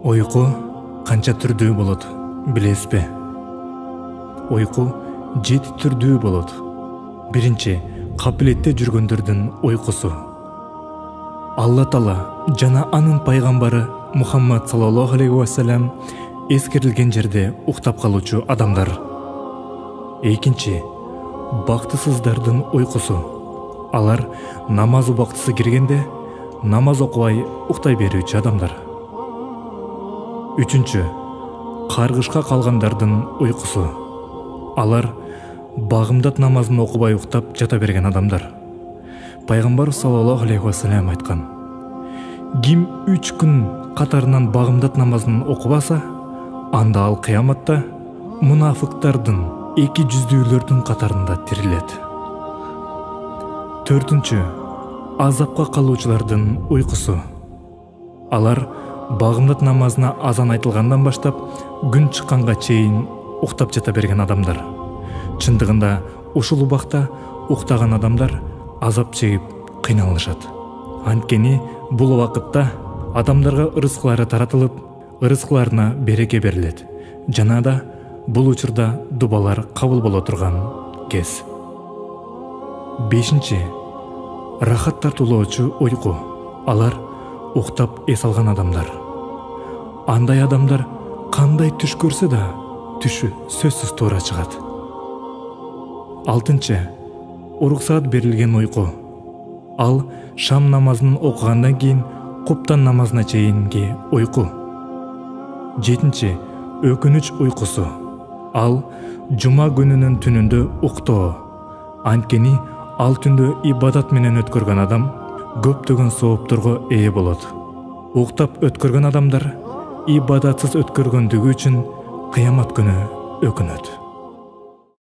Ойку канча түрдүү болот, билесизби? Ойку 7 түрдүү болот. Биринчи, кабилетте жүргөндөрдүн ойкусу. Алла Таала жана анын пайгамбары Мухаммад саллаллаху алейхи ва саллям эскерилген жерде уктап калуучу адамдар. Экинчи, бактысыздардын ойкусу. Алар намаз убактысы киргенде намаз окубай уктай берүүчү адамдар. Үчүнчү, каргышка калгандардын ойкусу. Алар багымдат намазын окубай уктап жата берген адамдар. Пайгамбар саллаллаху алейхи ва саллям айткан: ким 3 күн катарынан багымдат намазын окубаса, анда ал кыяматта мунафыктардын, эки жүздүүлөрдүн катарында тирилет. Төртүнчү, азапка калуучулардын ойкусу. Алар багымдат намазына азан айтылгандан баштап күн чыкканга чейин уктап жата берген адамдар. Чындыгында ушул убакта уктаган адамдар азап чегип кыйналышат. Анткени бул убакытта адамдарга ырыскылары таратылып, ырыскыларына береке берилет. Жана да бул учурда дубалар кабыл боло турган кез. Бешинчи, рахат тартуулоочу ойку. Алар уктап эс алган адамдар. Андай адамдар кандай түш көрсө да түшү сөзсүз туура чыгат. Алтынчы, уруксаат берилген ойку. Ал шам намазын окугандан кийин куптан намазына чейинки ойку. Жетинчи, өкүнүч уйкусу. Ал жума күнүнүн түнүндө уктоо. Анткени ал түндө ибадат менен өткөргөн адам көптөгөн соопторго ээ болот. Уктап өткөргөн адамдар ибадатсыз өткөргөндүгү үчүн кыямат күнү өкүнөт.